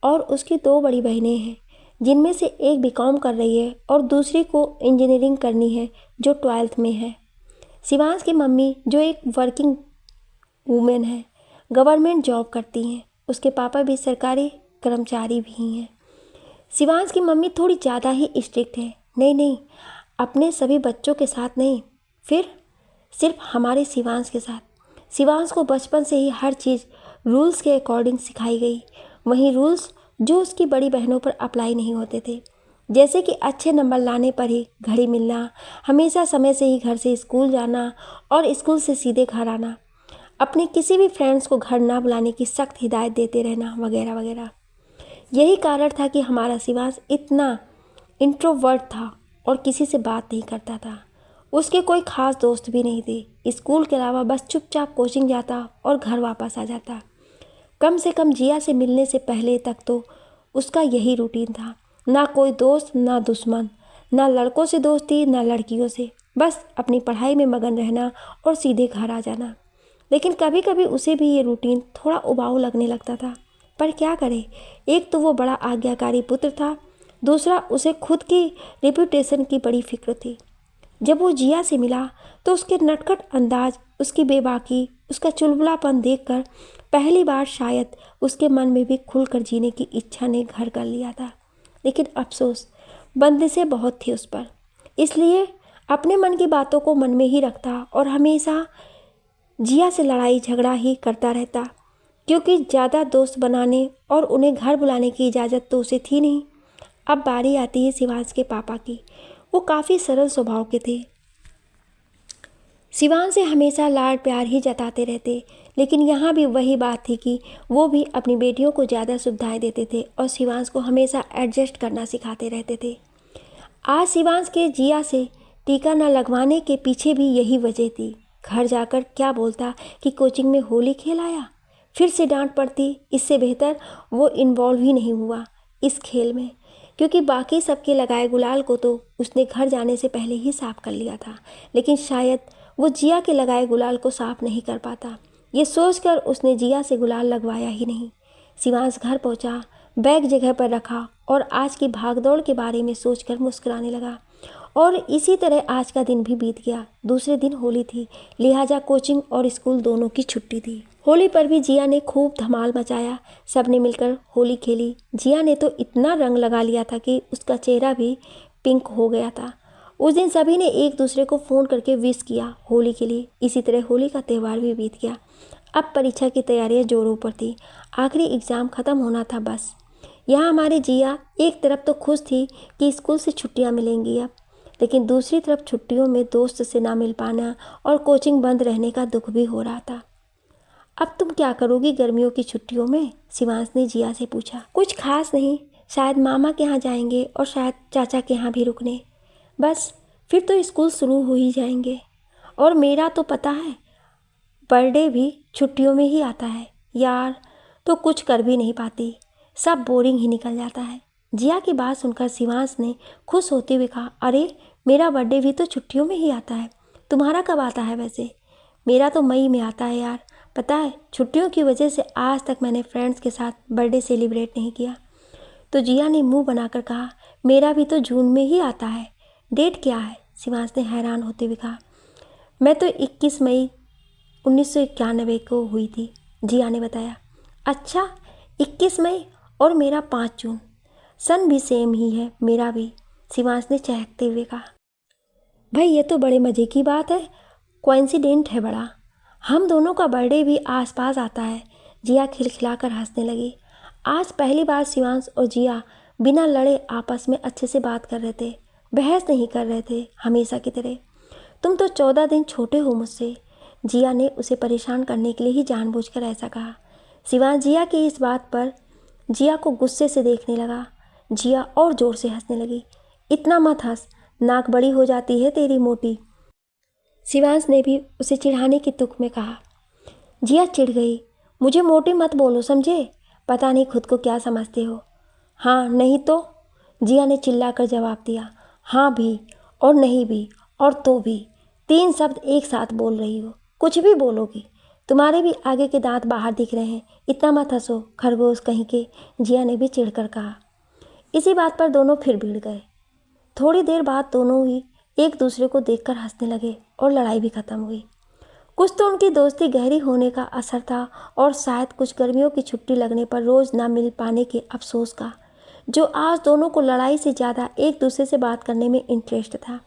और उसकी 2 बड़ी बहनें हैं, जिनमें से एक बीकॉम कर रही है और दूसरी को इंजीनियरिंग करनी है, जो 12th में है। शिवांश की मम्मी, जो एक वर्किंग वूमेन है, गवर्नमेंट जॉब करती हैं। उसके पापा भी सरकारी कर्मचारी भी हैं। शिवांश की मम्मी थोड़ी ज़्यादा ही स्ट्रिक्ट है। नहीं, अपने सभी बच्चों के साथ नहीं, फिर सिर्फ हमारे शिवांश के साथ। शिवांश को बचपन से ही हर चीज़ रूल्स के अकॉर्डिंग सिखाई गई, वहीं रूल्स जो उसकी बड़ी बहनों पर अप्लाई नहीं होते थे, जैसे कि अच्छे नंबर लाने पर ही घड़ी मिलना, हमेशा समय से ही घर से स्कूल जाना और स्कूल से सीधे घर आना, अपने किसी भी फ्रेंड्स को घर ना बुलाने की सख्त हिदायत देते रहना, वगैरह वगैरह। यही कारण था कि हमारा शिवांश इतना इंट्रोवर्ट था और किसी से बात नहीं करता था। उसके कोई ख़ास दोस्त भी नहीं थे। स्कूल के अलावा बस चुपचाप कोचिंग जाता और घर वापस आ जाता। कम से कम जिया से मिलने से पहले तक तो उसका यही रूटीन था। ना कोई दोस्त, ना दुश्मन, ना लड़कों से दोस्ती, ना लड़कियों से, बस अपनी पढ़ाई में मगन रहना और सीधे घर आ जाना। लेकिन कभी कभी उसे भी ये रूटीन थोड़ा उबाऊ लगने लगता था, पर क्या करे, एक तो वो बड़ा आज्ञाकारी पुत्र था, दूसरा उसे खुद की रेपुटेशन की बड़ी फिक्र थी। जब वो जिया से मिला तो उसके नटखट अंदाज, उसकी बेबाकी, उसका चुलबुलापन देखकर पहली बार शायद उसके मन में भी खुलकर जीने की इच्छा ने घर कर लिया था। लेकिन अफसोस, बंदिशें बहुत थी उस पर, इसलिए अपने मन की बातों को मन में ही रखता और हमेशा जिया से लड़ाई झगड़ा ही करता रहता, क्योंकि ज़्यादा दोस्त बनाने और उन्हें घर बुलाने की इजाज़त तो उसे थी नहीं। अब बारी आती है शिवांश के पापा की। वो काफ़ी सरल स्वभाव के थे। शिवांश से हमेशा लाड प्यार ही जताते रहते, लेकिन यहाँ भी वही बात थी कि वो भी अपनी बेटियों को ज़्यादा सुविधाएं देते थे और शिवांश को हमेशा एडजस्ट करना सिखाते रहते थे। आज शिवांश के जिया से टीका न लगवाने के पीछे भी यही वजह थी। घर जाकर क्या बोलता कि कोचिंग में होली खेल आया, फिर से डांट पड़ती। इससे बेहतर वो इन्वॉल्व ही नहीं हुआ इस खेल में, क्योंकि बाकी सबके लगाए गुलाल को तो उसने घर जाने से पहले ही साफ कर लिया था, लेकिन शायद वो जिया के लगाए गुलाल को साफ नहीं कर पाता। ये सोचकर उसने जिया से गुलाल लगवाया ही नहीं। शिवांश घर पहुंचा, बैग जगह पर रखा और आज की भागदौड़ के बारे में सोचकर मुस्कुराने लगा। और इसी तरह आज का दिन भी बीत गया। दूसरे दिन होली थी, लिहाजा कोचिंग और स्कूल दोनों की छुट्टी थी। होली पर भी जिया ने खूब धमाल मचाया। सबने मिलकर होली खेली। जिया ने तो इतना रंग लगा लिया था कि उसका चेहरा भी पिंक हो गया था। उस दिन सभी ने एक दूसरे को फ़ोन करके विश किया होली के लिए। इसी तरह होली का त्यौहार भी बीत गया। अब परीक्षा की तैयारियां जोरों पर थी। आखिरी एग्ज़ाम ख़त्म होना था बस। यहाँ हमारी जिया एक तरफ तो खुश थी कि स्कूल से छुट्टियाँ मिलेंगी अब, लेकिन दूसरी तरफ छुट्टियों में दोस्त से ना मिल पाना और कोचिंग बंद रहने का दुख भी हो रहा था। अब तुम क्या करोगी गर्मियों की छुट्टियों में? शिवांश ने जिया से पूछा। कुछ खास नहीं, शायद मामा के यहाँ जाएंगे और शायद चाचा के यहाँ भी रुकने। बस फिर तो स्कूल शुरू हो ही जाएंगे। और मेरा तो पता है बर्थडे भी छुट्टियों में ही आता है यार, तो कुछ कर भी नहीं पाती, सब बोरिंग ही निकल जाता है। जिया की बात सुनकर शिवांश ने खुश होते हुए कहा, अरे मेरा बर्थडे भी तो छुट्टियों में ही आता है। तुम्हारा कब आता है वैसे? मेरा तो मई में आता है यार। पता है छुट्टियों की वजह से आज तक मैंने फ्रेंड्स के साथ बर्थडे सेलिब्रेट नहीं किया। तो जिया ने मुंह बनाकर कहा, मेरा भी तो जून में ही आता है। डेट क्या है? शिवांश ने हैरान होते हुए कहा। मैं तो 21 मई 1991 को हुई थी, जिया ने बताया। अच्छा 21 मई और मेरा 5 जून। सन भी सेम ही है मेरा भी, शिवांश ने चहकते हुए कहा। भाई ये तो बड़े मज़े की बात है, कोइंसिडेंट है बड़ा। हम दोनों का बर्थडे भी आसपास आता है। जिया खिलखिलाकर हंसने लगी। आज पहली बार शिवांश और जिया बिना लड़े आपस में अच्छे से बात कर रहे थे, बहस नहीं कर रहे थे हमेशा की तरह। तुम तो 14 दिन छोटे हो मुझसे, जिया ने उसे परेशान करने के लिए ही जानबूझकर ऐसा कहा। शिवांश जिया की इस बात पर जिया को गुस्से से देखने लगा। जिया और ज़ोर से हंसने लगी। इतना मत हंस, नाक बड़ी हो जाती है तेरी मोटी, शिवांश ने भी उसे चिढ़ाने की तुक में कहा। जिया चिढ़ गई। मुझे मोटी मत बोलो समझे, पता नहीं खुद को क्या समझते हो। हाँ नहीं तो, जिया ने चिल्लाकर जवाब दिया। हाँ भी और नहीं भी और तो भी, 3 शब्द एक साथ बोल रही हो। कुछ भी बोलोगी, तुम्हारे भी आगे के दांत बाहर दिख रहे हैं। इतना मत हंसो खरगोश कहीं के, जिया ने भी चिढ़कर कहा। इसी बात पर दोनों फिर भिड़ गए। थोड़ी देर बाद दोनों ही एक दूसरे को देखकर हंसने लगे और लड़ाई भी खत्म हुई। कुछ तो उनकी दोस्ती गहरी होने का असर था और शायद कुछ गर्मियों की छुट्टी लगने पर रोज़ ना मिल पाने के अफसोस का, जो आज दोनों को लड़ाई से ज़्यादा एक दूसरे से बात करने में इंटरेस्ट था।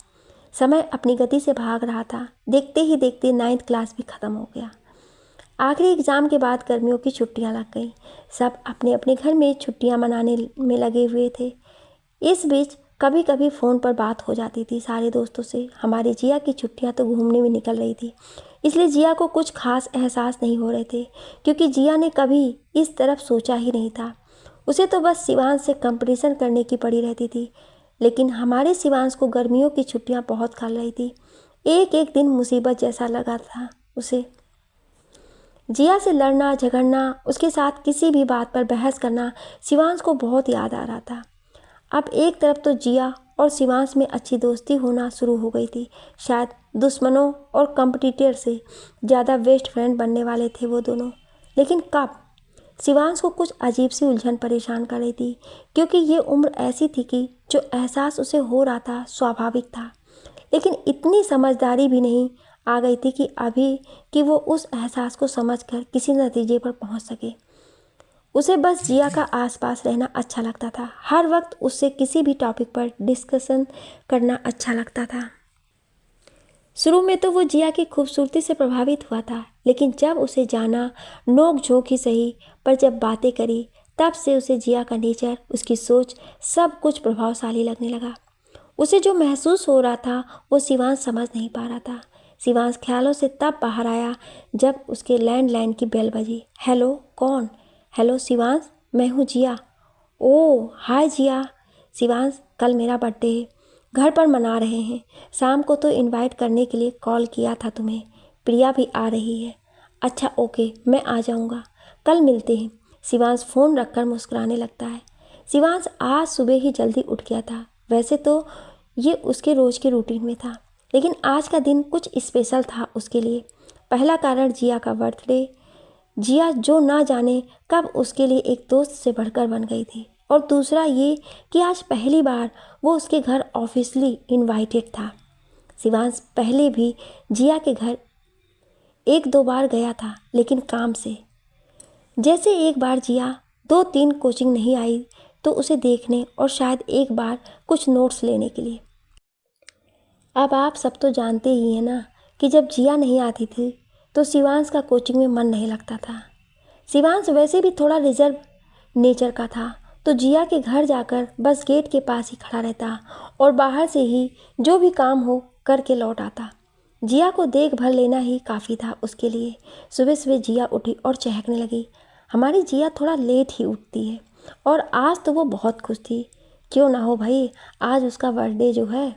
समय अपनी गति से भाग रहा था। देखते ही देखते 9th क्लास भी ख़त्म हो गया। आखिरी एग्ज़ाम के बाद गर्मियों की छुट्टियां लग गईं। सब अपने अपने घर में छुट्टियां मनाने में लगे हुए थे। इस बीच कभी कभी फ़ोन पर बात हो जाती थी सारे दोस्तों से। हमारी जिया की छुट्टियां तो घूमने में निकल रही थी, इसलिए जिया को कुछ खास एहसास नहीं हो रहे थे, क्योंकि जिया ने कभी इस तरफ सोचा ही नहीं था। उसे तो बस शिवांश से कंपटीशन करने की पड़ी रहती थी। लेकिन हमारे शिवांश को गर्मियों की छुट्टियां बहुत खल रही थी। एक एक दिन मुसीबत जैसा लगा था उसे। जिया से लड़ना झगड़ना, उसके साथ किसी भी बात पर बहस करना शिवांश को बहुत याद आ रहा था। अब एक तरफ तो जिया और शिवांश में अच्छी दोस्ती होना शुरू हो गई थी। शायद दुश्मनों और कंपटीटर से ज़्यादा बेस्ट फ्रेंड बनने वाले थे वो दोनों। लेकिन कब? शिवांश को कुछ अजीब सी उलझन परेशान कर रही थी, क्योंकि ये उम्र ऐसी थी कि जो एहसास उसे हो रहा था स्वाभाविक था, लेकिन इतनी समझदारी भी नहीं आ गई थी कि वो उस एहसास को समझकर किसी नतीजे पर पहुंच सके। उसे बस जिया का आसपास रहना अच्छा लगता था। हर वक्त उससे किसी भी टॉपिक पर डिस्कशन करना अच्छा लगता था। शुरू में तो वो जिया की खूबसूरती से प्रभावित हुआ था, लेकिन जब उसे जाना, नोक झोंक ही सही, पर जब बातें करी, तब से उसे जिया का नेचर, उसकी सोच, सब कुछ प्रभावशाली लगने लगा। उसे जो महसूस हो रहा था वो शिवांश समझ नहीं पा रहा था। शिवांश ख्यालों से तब बाहर आया जब उसके लैंडलाइन की बेल बजी। हेलो, कौन? हेलो शिवांश, मैं हूँ जिया। ओह हाय जिया। शिवांश, कल मेरा बर्थडे है, घर पर मना रहे हैं। शाम को तो इनवाइट करने के लिए कॉल किया था तुम्हें। प्रिया भी आ रही है। अच्छा ओके, मैं आ जाऊँगा, कल मिलते हैं। शिवांश फ़ोन रखकर मुस्कुराने लगता है। शिवांश आज सुबह ही जल्दी उठ गया था। वैसे तो ये उसके रोज़ के रूटीन में था, लेकिन आज का दिन कुछ स्पेशल था उसके लिए। पहला कारण जिया का बर्थडे। जिया जो ना जाने कब उसके लिए एक दोस्त से बढ़कर बन गई थी, और दूसरा ये कि आज पहली बार वो उसके घर ऑफिशियली इनवाइटेड था। शिवांश पहले भी जिया के घर एक दो बार गया था, लेकिन काम से। जैसे एक बार जिया 2-3 कोचिंग नहीं आई तो उसे देखने, और शायद एक बार कुछ नोट्स लेने के लिए। अब आप सब तो जानते ही हैं ना कि जब जिया नहीं आती थी तो शिवांश का कोचिंग में मन नहीं लगता था। शिवांश वैसे भी थोड़ा रिजर्व नेचर का था, तो जिया के घर जाकर बस गेट के पास ही खड़ा रहता और बाहर से ही जो भी काम हो करके लौट आता। जिया को देख भर लेना ही काफ़ी था उसके लिए। सुबह सुबह जिया उठी और चहकने लगी। हमारी जिया थोड़ा लेट ही उठती है, और आज तो वो बहुत खुश थी। क्यों ना हो भाई, आज उसका बर्थडे जो है।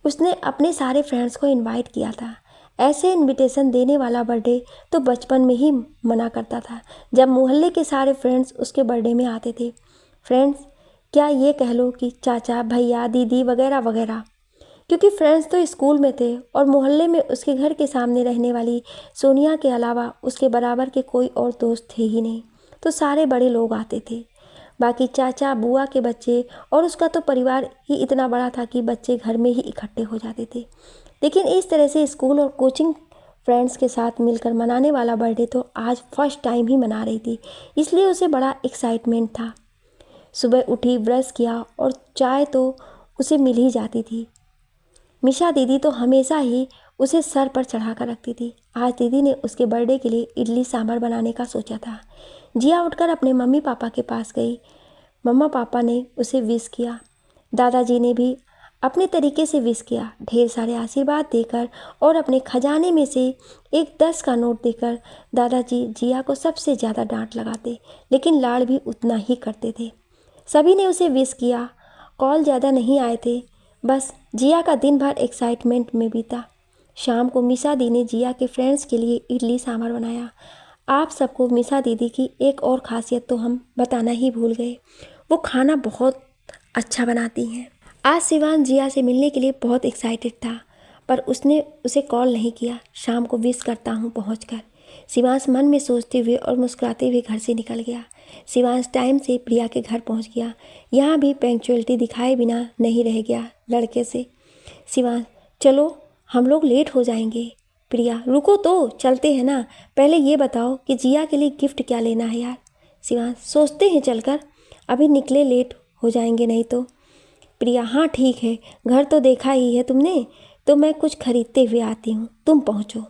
उसने अपने सारे फ्रेंड्स को इनवाइट किया था। ऐसे इनविटेशन देने वाला बर्थडे तो बचपन में ही मना करता था, जब मोहल्ले के सारे फ्रेंड्स उसके बर्थडे में आते थे। फ्रेंड्स, क्या ये कह लो कि चाचा, भैया, दीदी वगैरह वगैरह, क्योंकि फ्रेंड्स तो स्कूल में थे, और मोहल्ले में उसके घर के सामने रहने वाली सोनिया के अलावा उसके बराबर के कोई और दोस्त थे ही नहीं, तो सारे बड़े लोग आते थे। बाकी चाचा, बुआ के बच्चे, और उसका तो परिवार ही इतना बड़ा था कि बच्चे घर में ही इकट्ठे हो जाते थे। लेकिन इस तरह से स्कूल और कोचिंग फ्रेंड्स के साथ मिलकर मनाने वाला बर्थडे तो आज फर्स्ट टाइम ही मना रही थी, इसलिए उसे बड़ा एक्साइटमेंट था। सुबह उठी, ब्रश किया, और चाय तो उसे मिल ही जाती थी। मिशा दीदी तो हमेशा ही उसे सर पर चढ़ा कर रखती थी। आज दीदी ने उसके बर्थडे के लिए इडली सांभर बनाने का सोचा था। जिया उठकर अपने मम्मी पापा के पास गई। मम्मा पापा ने उसे विश किया। दादाजी ने भी अपने तरीके से विश किया, ढेर सारे आशीर्वाद देकर, और अपने खजाने में से एक 10 का नोट देकर। दादाजी जिया को सबसे ज़्यादा डांट लगाते, लेकिन लाड़ भी उतना ही करते थे। सभी ने उसे विश किया। कॉल ज़्यादा नहीं आए थे, बस जिया का दिन भर एक्साइटमेंट में बीता। शाम को मिशा दी ने जिया के फ्रेंड्स के लिए इडली सांभर बनाया। आप सबको मिशा दीदी की एक और खासियत तो हम बताना ही भूल गए, वो खाना बहुत अच्छा बनाती हैं। आज शिवांश जिया से मिलने के लिए बहुत एक्साइटेड था, पर उसने उसे कॉल नहीं किया। शाम को विश करता हूँ पहुँचकर, शिवांश मन में सोचते हुए और मुस्कुराते हुए घर से निकल गया। शिवांश टाइम से प्रिया के घर पहुँच गया। यहाँ भी पंक्चुअलिटी दिखाए बिना नहीं रह गया लड़के से। शिवांश, चलो हम लोग लेट हो जाएंगे। प्रिया, रुको तो, चलते हैं ना। पहले ये बताओ कि जिया के लिए गिफ्ट क्या लेना है यार। शिवांश, सोचते हैं चलकर, अभी निकले लेट हो जाएंगे नहीं तो। प्रिया, हाँ ठीक है, घर तो देखा ही है तुमने, तो मैं कुछ खरीदते हुए आती हूँ, तुम पहुँचो।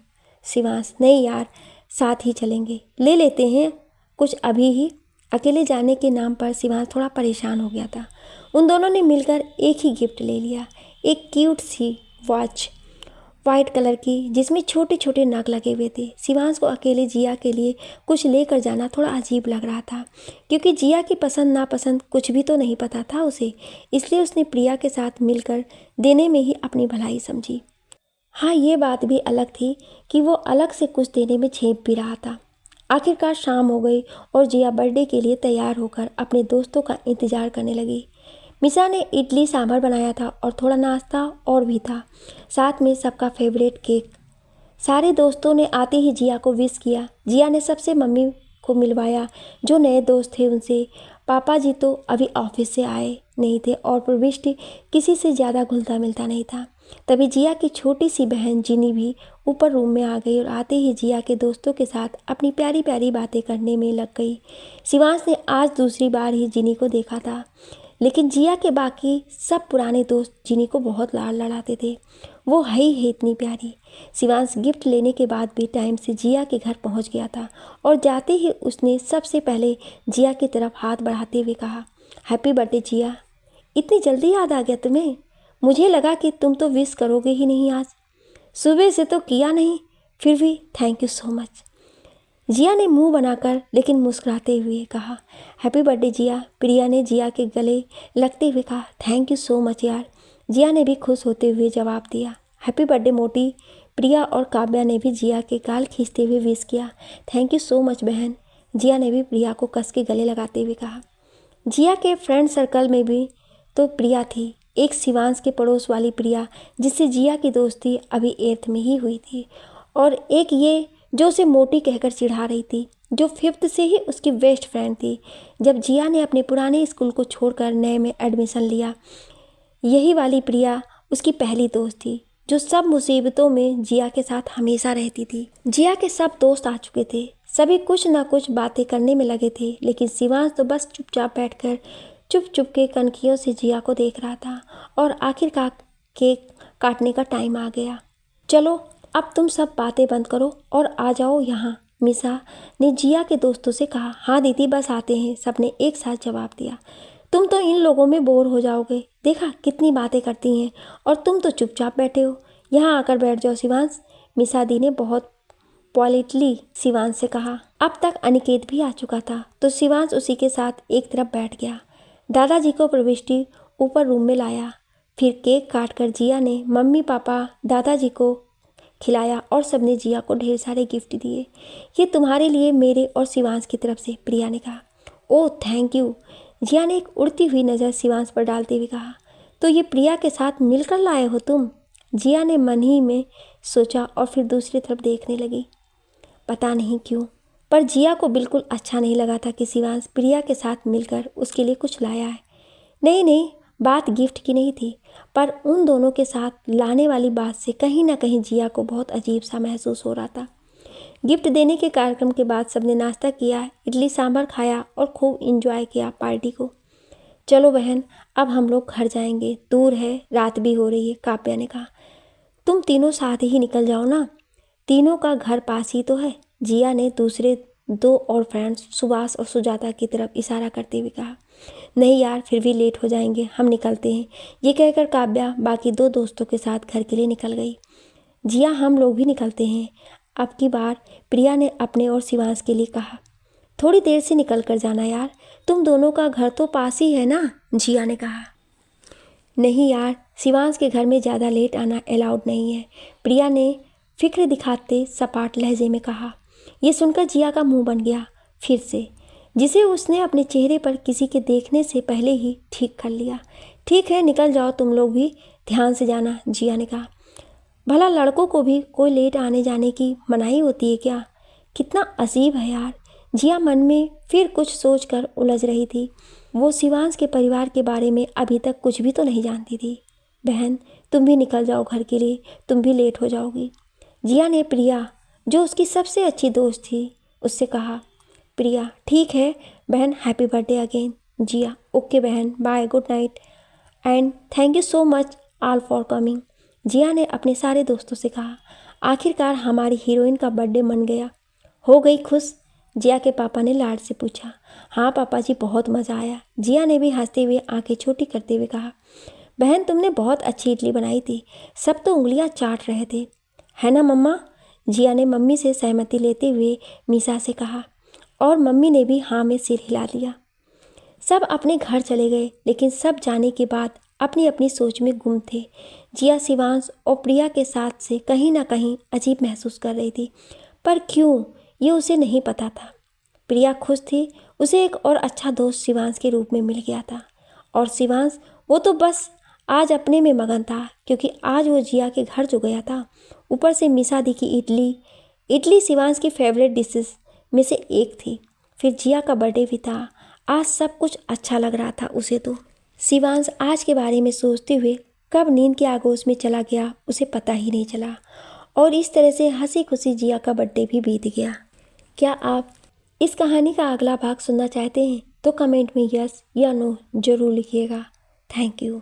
शिवांश, नहीं यार, साथ ही चलेंगे, ले लेते हैं कुछ अभी ही। अकेले जाने के नाम पर शिवांश थोड़ा परेशान हो गया था। उन दोनों ने मिलकर एक ही गिफ्ट ले लिया, एक क्यूट सी वॉच वाइट कलर की, जिसमें छोटे छोटे नग लगे हुए थे। शिवांश को अकेले जिया के लिए कुछ लेकर जाना थोड़ा अजीब लग रहा था, क्योंकि जिया की पसंद नापसंद कुछ भी तो नहीं पता था उसे, इसलिए उसने प्रिया के साथ मिलकर देने में ही अपनी भलाई समझी। हाँ, ये बात भी अलग थी कि वो अलग से कुछ देने में झेप भी रहा था। आखिरकार शाम हो गई और जिया बर्थडे के लिए तैयार होकर अपने दोस्तों का इंतज़ार करने लगी। मिशा ने इडली सांभर बनाया था और थोड़ा नाश्ता और भी था, साथ में सबका फेवरेट केक। सारे दोस्तों ने आते ही जिया को विश किया। जिया ने सबसे मम्मी को मिलवाया, जो नए दोस्त थे उनसे। पापा जी तो अभी ऑफिस से आए नहीं थे, और प्रविष्ट किसी से ज़्यादा घुलता मिलता नहीं था। तभी जिया की छोटी सी बहन जिनी भी ऊपर रूम में आ गई और आते ही जिया के दोस्तों के साथ अपनी प्यारी प्यारी बातें करने में लग गई। शिवांश ने आज दूसरी बार ही जिनी को देखा था, लेकिन जिया के बाकी सब पुराने दोस्त जिनी को बहुत लाड लड़ाते थे। वो है ही इतनी प्यारी। शिवांश गिफ्ट लेने के बाद भी टाइम से जिया के घर पहुंच गया था और जाते ही उसने सबसे पहले जिया की तरफ हाथ बढ़ाते हुए कहा, हैप्पी बर्थडे जिया। इतनी जल्दी याद आ गया तुम्हें? मुझे लगा कि तुम तो विश करोगे ही नहीं आज। सुबह से तो किया नहीं, फिर भी थैंक यू सो मच। जिया ने मुंह बनाकर लेकिन मुस्कुराते हुए कहा, हैप्पी बर्थडे जिया। प्रिया ने जिया के गले लगते हुए कहा, थैंक यू सो मच यार। जिया ने भी खुश होते हुए जवाब दिया, हैप्पी बर्थडे मोटी। प्रिया और काव्या ने भी जिया के गाल खींचते हुए विश किया, थैंक यू सो मच बहन। जिया ने भी प्रिया को कस के गले लगाते हुए कहा। जिया के फ्रेंड सर्कल में भी तो प्रिया थी, एक शिवांश के पड़ोस वाली प्रिया जिससे जिया की दोस्ती अभी 8th में ही हुई थी, और एक ये जो उसे मोटी कहकर चिढ़ा रही थी, जो 5th से ही उसकी बेस्ट फ्रेंड थी। जब जिया ने अपने पुराने स्कूल को छोड़कर नए में एडमिशन लिया, यही वाली प्रिया उसकी पहली दोस्त थी जो सब मुसीबतों में जिया के साथ हमेशा रहती थी। जिया के सब दोस्त आ चुके थे, सभी कुछ ना कुछ बातें करने में लगे थे, लेकिन शिवांश तो बस चुपचाप बैठकर चुप चुप के कनखियों से जिया को देख रहा था। और आखिरकार केक काटने का टाइम आ गया। चलो अब तुम सब बातें बंद करो और आ जाओ यहाँ, मिसा ने जिया के दोस्तों से कहा। हाँ दीदी बस आते हैं, सबने एक साथ जवाब दिया। तुम तो इन लोगों में बोर हो जाओगे, देखा कितनी बातें करती हैं, और तुम तो चुपचाप बैठे हो। यहाँ आकर बैठ जाओ शिवांश, मिसा दी ने बहुत पॉलिटली शिवांश से कहा। अब तक अनिकेत भी आ चुका था तो शिवांश उसी के साथ एक तरफ बैठ गया। दादाजी को प्रविष्टि ऊपर रूम में लाया, फिर केक काटकर जिया ने मम्मी पापा दादाजी को खिलाया और सबने जिया को ढेर सारे गिफ्ट दिए। ये तुम्हारे लिए मेरे और शिवांश की तरफ से, प्रिया ने कहा। Oh thank you. जिया ने एक उड़ती हुई नज़र शिवांश पर डालते हुए कहा, तो ये प्रिया के साथ मिलकर लाए हो तुम? जिया ने मन ही में सोचा और फिर दूसरी तरफ देखने लगी। पता नहीं क्यों, पर जिया को बिल्कुल अच्छा नहीं लगा था कि शिवांश प्रिया के साथ मिलकर उसके लिए कुछ लाया है। नहीं, बात गिफ्ट की नहीं थी, पर उन दोनों के साथ लाने वाली बात से कहीं ना कहीं जिया को बहुत अजीब सा महसूस हो रहा था। गिफ्ट देने के कार्यक्रम के बाद सबने नाश्ता किया, इडली सांभर खाया और खूब इंजॉय किया पार्टी को। चलो बहन अब हम लोग घर जाएंगे, दूर है, रात भी हो रही है, काव्या ने कहा। तुम तीनों साथ ही निकल जाओ ना, तीनों का घर पास ही तो है। जिया ने दूसरे दो और फ्रेंड्स सुभाष और सुजाता की तरफ इशारा करते हुए कहा। नहीं यार फिर भी लेट हो जाएंगे, हम निकलते हैं। ये कहकर काव्या बाकी दो दोस्तों के साथ घर के लिए निकल गई। जिया हम लोग भी निकलते हैं, अब की बार प्रिया ने अपने और शिवांश के लिए कहा। थोड़ी देर से निकल कर जाना यार, तुम दोनों का घर तो पास ही है ना, जिया ने कहा। नहीं यार, शिवांश के घर में ज़्यादा लेट आना अलाउड नहीं है, प्रिया ने फिक्र दिखाते सपाट लहजे में कहा। यह सुनकर जिया का मुंह बन गया फिर से, जिसे उसने अपने चेहरे पर किसी के देखने से पहले ही ठीक कर लिया। ठीक है निकल जाओ तुम लोग भी, ध्यान से जाना, जिया ने कहा। भला लड़कों को भी कोई लेट आने जाने की मनाही होती है क्या? कितना अजीब है यार। जिया मन में फिर कुछ सोचकर उलझ रही थी। वो शिवांश के परिवार के बारे में अभी तक कुछ भी तो नहीं जानती थी। बहन तुम भी निकल जाओ घर के लिए, तुम भी लेट हो जाओगी, जिया ने प्रिया जो उसकी सबसे अच्छी दोस्त थी उससे कहा। प्रिया ठीक है बहन, happy birthday again. Jiya okay बहन, bye, good night and thank you so much all for coming. Jiya ने अपने सारे दोस्तों से कहा। आखिरकार हमारी हीरोइन का बर्थडे मन गया, हो गई खुश? जिया के पापा ने लाड से पूछा। हाँ पापा जी बहुत मज़ा आया, जिया ने भी हंसते हुए आंखें छोटी करते हुए कहा। बहन तुमने बहुत अच्छी इडली बनाई थी, सब तो उंगलियां चाट रहे थे, है ना मम्मा? जिया ने मम्मी से सहमति लेते हुए मीसा से कहा और मम्मी ने भी हाँ में सिर हिला दिया। सब अपने घर चले गए, लेकिन सब जाने के बाद अपनी अपनी सोच में गुम थे। जिया शिवांश और प्रिया के साथ से कहीं ना कहीं अजीब महसूस कर रही थी, पर क्यों ये उसे नहीं पता था। प्रिया खुश थी, उसे एक और अच्छा दोस्त शिवांश के रूप में मिल गया था, और शिवांश वो तो बस आज अपने में मगन था, क्योंकि आज वो जिया के घर जो गया था, ऊपर से मिसा दी की इडली शिवांश की फेवरेट डिशेस में से एक थी। फिर जिया का बर्थडे भी था, आज सब कुछ अच्छा लग रहा था उसे तो। शिवांश आज के बारे में सोचते हुए कब नींद के आगोश में चला गया उसे पता ही नहीं चला। और इस तरह से हंसी खुशी जिया का बर्थडे भी बीत गया। क्या आप इस कहानी का अगला भाग सुनना चाहते हैं? तो कमेंट में यस या नो जरूर लिखिएगा। Thank you.